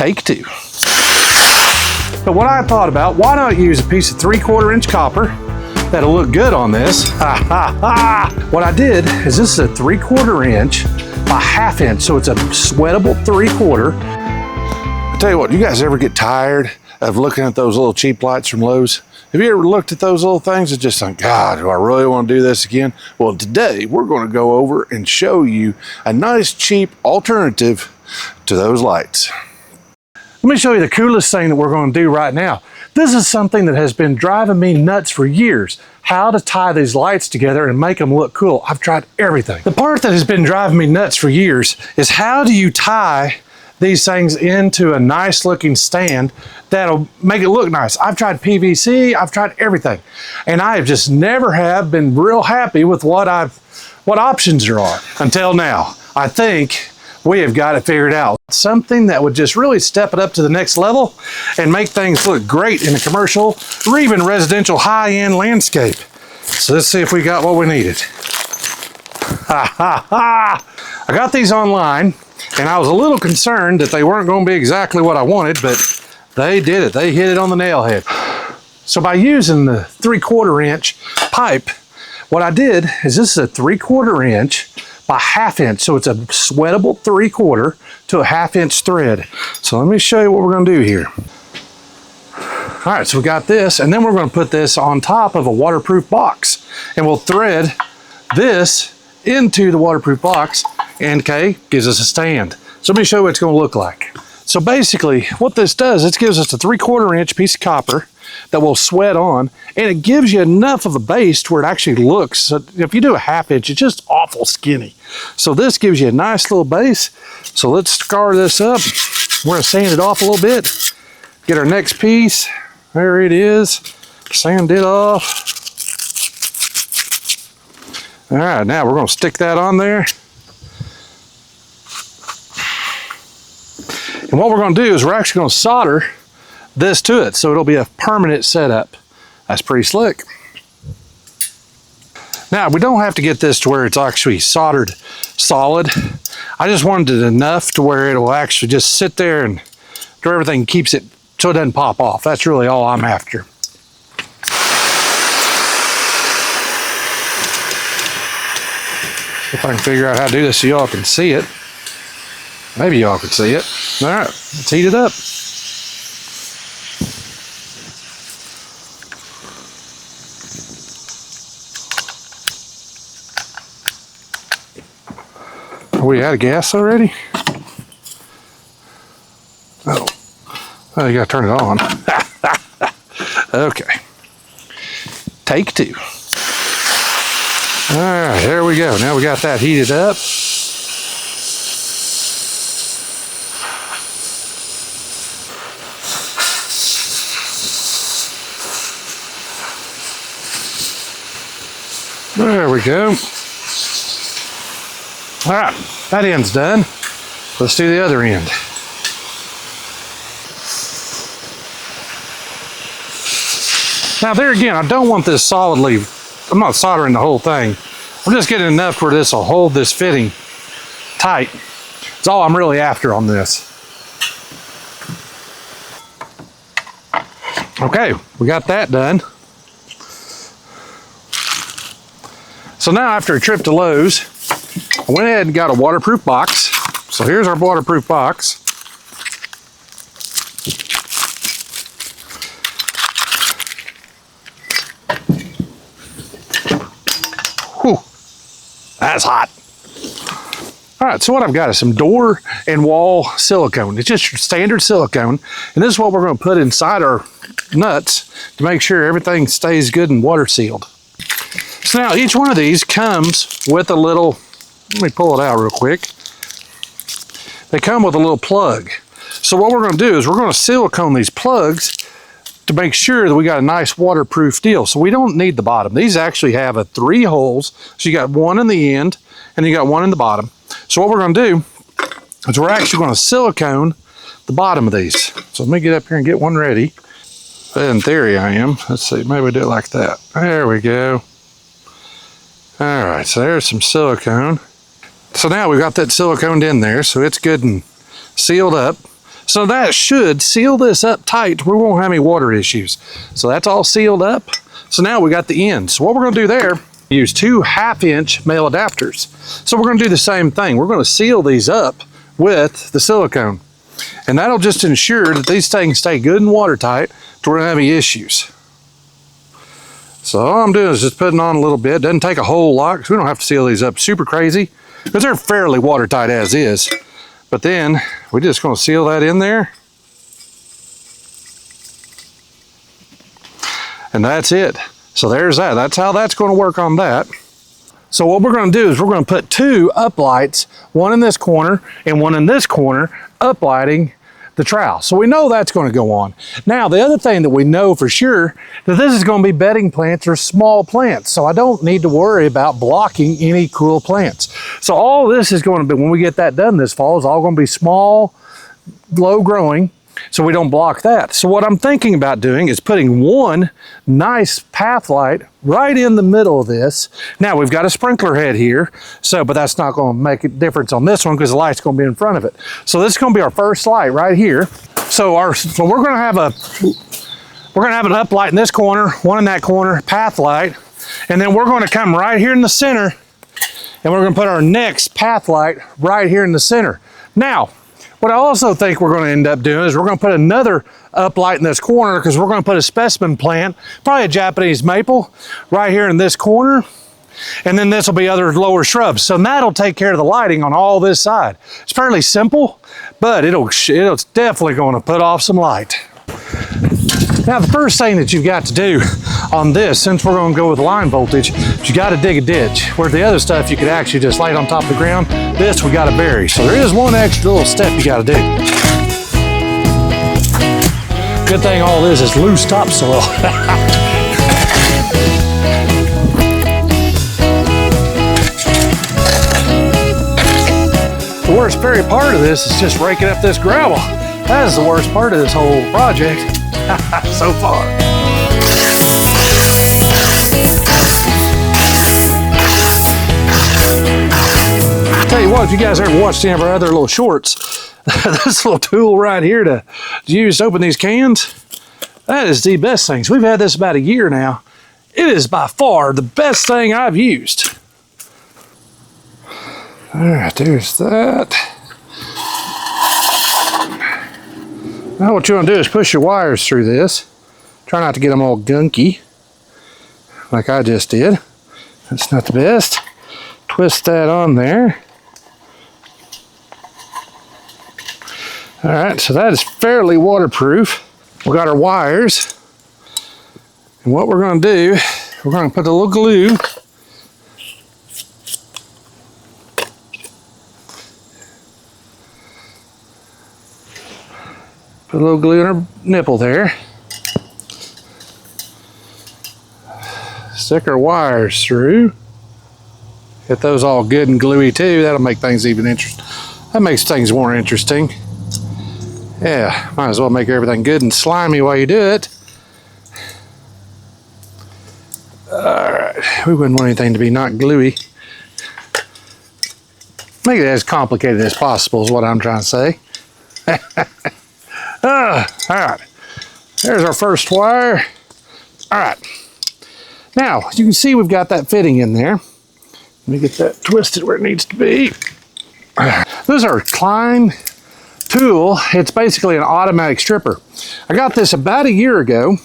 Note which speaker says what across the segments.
Speaker 1: Take two. But what I thought about, why not use a piece of 3/4 inch copper? That'll look good on this. Ha ha ha! What I did is this is a 3/4 inch by 1/2 inch, so it's a sweatable 3/4. I tell you what, you guys ever get tired of looking at those little cheap lights from Lowe's? Have you ever looked at those little things and just think, God, do I really want to do this again? Well, today we're going to go over and show you a nice cheap alternative to those lights. Let me show you the coolest thing that we're going to do right now. This is something that has been driving me nuts for years. How to tie these lights together and make them look cool. I've tried everything. The part that has been driving me nuts for years is how do you tie these things into a nice looking stand that'll make it look nice. I've tried PVC, I've tried everything. And I have just never have been real happy with what options there are until now. I think we have got it figured out. Something that would just really step it up to the next level and make things look great in a commercial or even residential high-end landscape. So let's see if we got what we needed. Ha ha ha! I got these online and I was a little concerned that they weren't going to be exactly what I wanted, but they did it. They hit it on the nail head. So by using the 3/4 inch pipe, what I did is this is a 3/4 inch by 1/2 inch, so it's a sweatable 3/4 to a 1/2 inch thread. So let me show you what we're going to do here. All right, so we got this, and then we're going to put this on top of a waterproof box, and we'll thread this into the waterproof box, and okay, gives us a stand. So let me show you what it's going to look like. So basically, what this does, it gives us a 3/4 inch piece of copper that will sweat on, and it gives you enough of a base to where it actually looks, so if you do a 1/2 inch, it's just awful skinny. So this gives you a nice little base. So let's scar this up. We're gonna sand it off a little bit, get our next piece. There it is, sand it off. All right, now we're gonna stick that on there. And what we're gonna do is we're actually gonna solder this to it, so it'll be a permanent setup. That's pretty slick. Now, we don't have to get this to where it's actually soldered solid. I just wanted it enough to where it will actually just sit there and do everything, keeps it so it doesn't pop off. That's really all I'm after. If I can figure out how to do this so y'all can see it. Maybe y'all can see it. All right, let's heat it up. Are we out of gas already? Oh, well, you gotta turn it on. Okay. Take two. All right, there we go. Now we got that heated up. There we go. All right, that end's done. Let's do the other end. Now there again, I don't want this solidly, I'm not soldering the whole thing. I'm just getting enough where this will hold this fitting tight. That's all I'm really after on this. Okay, we got that done. So now after a trip to Lowe's, I went ahead and got a waterproof box. So here's our waterproof box. Whew, that's hot. All right, so what I've got is some door and wall silicone. It's just standard silicone. And this is what we're gonna put inside our nuts to make sure everything stays good and water sealed. So now each one of these comes with a little, let me pull it out real quick. They come with a little plug. So what we're gonna do is we're gonna silicone these plugs to make sure that we got a nice waterproof deal. So we don't need the bottom. These actually have 3 holes. So you got one in the end and you got one in the bottom. So what we're gonna do is we're actually gonna silicone the bottom of these. So let me get up here and get one ready. In theory I am. Let's see, maybe we do it like that. There we go. All right, so there's some silicone. So now we've got that siliconed in there, so it's good and sealed up. So that should seal this up tight. We won't have any water issues. So that's all sealed up. So now we got the ends. So what we're gonna do there, use 2 1/2-inch male adapters. So we're gonna do the same thing. We're gonna seal these up with the silicone. And that'll just ensure that these things stay good and watertight to where we don't have any issues. So all I'm doing is just putting on a little bit. Doesn't take a whole lot because we don't have to seal these up super crazy because they're fairly watertight as is. But then we're just going to seal that in there. And that's it. So there's that. That's how that's going to work on that. So what we're going to do is we're going to put 2 uplights, one in this corner and one in this corner, uplighting the trowel. So we know that's going to go on. Now, the other thing that we know for sure, that this is going to be bedding plants or small plants. So I don't need to worry about blocking any cool plants. So all this is going to be, when we get that done this fall, is all going to be small, low growing, so we don't block that. So what I'm thinking about doing is putting one nice path light right in the middle of this. Now we've got a sprinkler head here, so but that's not going to make a difference on this one because the light's going to be in front of it. So this is going to be our first light right here. So we're going to have an uplight in this corner, one in that corner, path light, and then we're going to come right here in the center, and we're going to put our next path light right here in the center. Now, what I also think we're going to end up doing is we're going to put another uplight in this corner because we're going to put a specimen plant, probably a Japanese maple, right here in this corner. And then this will be other lower shrubs. So that'll take care of the lighting on all this side. It's fairly simple, but it's definitely going to put off some light. Now the first thing that you've got to do on this, since we're going to go with line voltage, is you got to dig a ditch. Where the other stuff you could actually just lay it on top of the ground, this we got to bury. So there is one extra little step you got to do. Good thing all this is loose topsoil. The worst very part of this is just raking up this gravel. That is the worst part of this whole project so far. Tell you what, if you guys ever watched any of our other little shorts, this little tool right here to use to open these cans, that is the best thing. So we've had this about a year now. It is by far the best thing I've used. All right, there's that. Now what you want to do is push your wires through this. Try not to get them all gunky, like I just did. That's not the best. Twist that on there. All right, so that is fairly waterproof. We got our wires. And what we're going to do, we're going to put a little glue. Put a little glue in our nipple there. Stick our wires through. Get those all good and gluey too. That'll make things even interesting. That makes things more interesting. Yeah, might as well make everything good and slimy while you do it. Alright, we wouldn't want anything to be not gluey. Make it as complicated as possible is what I'm trying to say. All right, there's our first wire. All right, now you can see we've got that fitting in there. Let me get that twisted where it needs to be. This is our Klein tool. It's basically an automatic stripper. I got this about a year ago.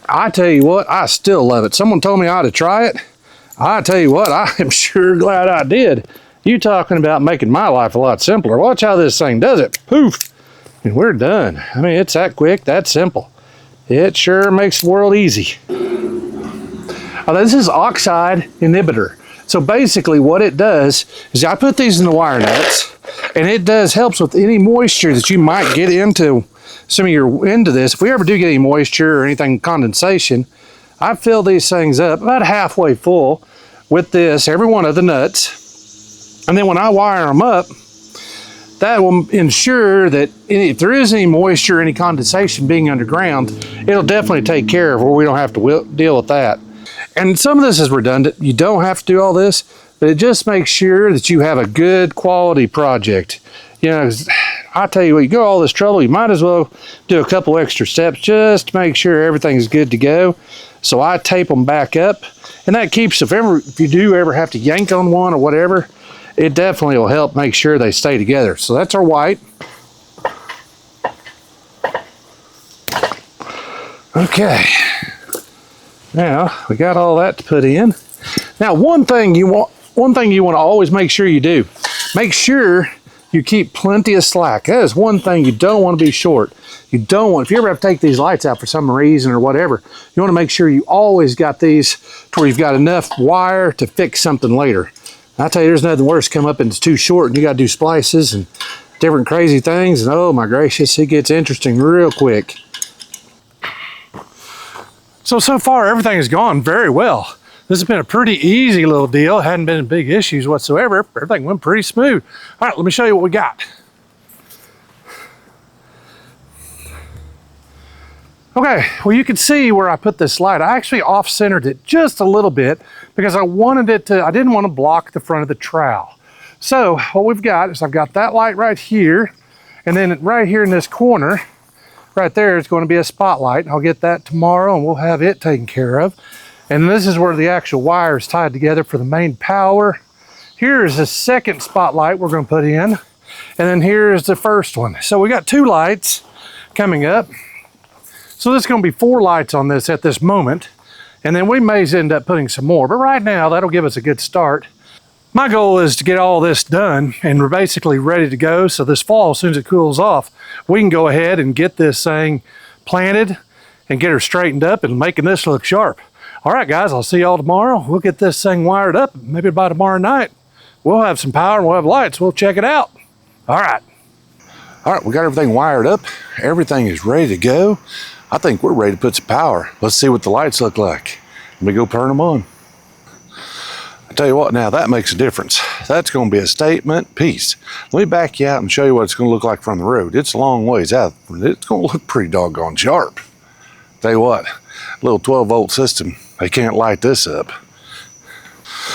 Speaker 1: I tell you what, I still love it. Someone told me I ought to try it. I tell you what, I am sure glad I did. You talking about making my life a lot simpler. Watch how this thing does it. Poof. And we're done. I mean, it's that quick, that simple. It sure makes the world easy. This is oxide inhibitor. So basically what it does is I put these in the wire nuts, and it helps with any moisture that you might get into into this. If we ever do get any moisture or anything, condensation, I fill these things up about halfway full with this, every one of the nuts. And then when I wire them up, that will ensure that if there is any moisture, any condensation being underground, it'll definitely take care of where we don't have to deal with that. And some of this is redundant. You don't have to do all this, but it just makes sure that you have a good quality project. You know, I tell you what, you go all this trouble, you might as well do a couple extra steps just to make sure everything's good to go. So I tape them back up, and that keeps, if you do ever have to yank on one or whatever, it definitely will help make sure they stay together. So that's our white. Okay, now we got all that to put in. Now one thing you want to always make sure you do, make sure you keep plenty of slack. That is one thing you don't want to be short. You don't want, if you ever have to take these lights out for some reason or whatever, you want to make sure you always got these to where you've got enough wire to fix something later. I tell you, there's nothing worse come up and it's too short and you got to do splices and different crazy things, and oh my gracious, it gets interesting real quick. So far everything has gone very well. This has been a pretty easy little deal. Hadn't been big issues whatsoever. Everything went pretty smooth. All right, let me show you what we got. Okay, well, you can see where I put this light. I actually off-centered it just a little bit because I wanted it to, I didn't want to block the front of the trowel. So what we've got is I've got that light right here, and then right here in this corner, right there is going to be a spotlight. I'll get that tomorrow and we'll have it taken care of. And this is where the actual wire is tied together for the main power. Here is the second spotlight we're going to put in. And then here is the first one. So we got 2 lights coming up. So there's going to be 4 lights on this at this moment. And then we may end up putting some more. But right now, that'll give us a good start. My goal is to get all this done and we're basically ready to go. So this fall, as soon as it cools off, we can go ahead and get this thing planted and get her straightened up and making this look sharp. All right, guys, I'll see y'all tomorrow. We'll get this thing wired up. Maybe by tomorrow night, we'll have some power and we'll have lights. We'll check it out. All right. All right, we got everything wired up. Everything is ready to go. I think we're ready to put some power. Let's see what the lights look like. Let me go turn them on. I tell you what, now that makes a difference. That's going to be a statement piece. Let me back you out and show you what it's going to look like from the road. It's a long ways out. It's going to look pretty doggone sharp. Tell you what, little 12-volt system, they can't light this up.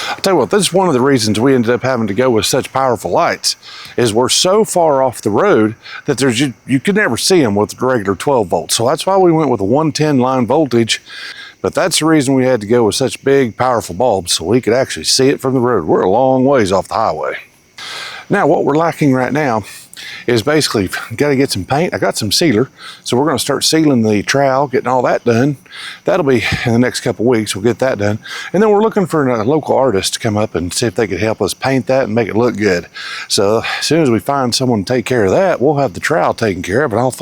Speaker 1: I'll tell you what, this is one of the reasons we ended up having to go with such powerful lights, is we're so far off the road that you could never see them with the regular 12 volts. So that's why we went with a 110 line voltage. But that's the reason we had to go with such big, powerful bulbs, so we could actually see it from the road. We're a long ways off the highway. Now, what we're lacking right now is basically got to get some paint. I got some sealer, so we're going to start sealing the trowel, getting all that done. That'll be in the next couple weeks. We'll get that done. And then we're looking for a local artist to come up and see if they could help us paint that and make it look good. So as soon as we find someone to take care of that, we'll have the trowel taken care of, and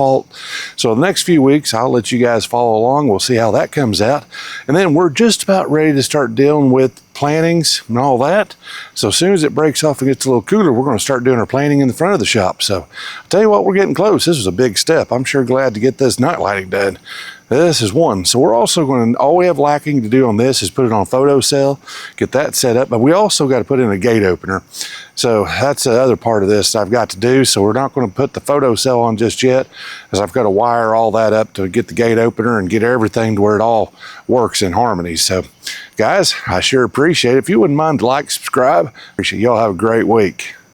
Speaker 1: so the next few weeks, I'll let you guys follow along. We'll see how that comes out. And then we're just about ready to start dealing with plantings and all that. So as soon as it breaks off and gets a little cooler, we're going to start doing our planting in the front of the shop. So I'll tell you what, we're getting close. This was a big step. I'm sure glad to get this night lighting done. This is one. So we're also going to, all we have lacking to do on this is put it on photo cell, get that set up, but we also got to put in a gate opener. So that's the other part of this I've got to do. So we're not going to put the photo cell on just yet, as I've got to wire all that up to get the gate opener and get everything to where it all works in harmony. So guys, I sure appreciate it. If you wouldn't mind to like, subscribe, appreciate y'all. Have a great week.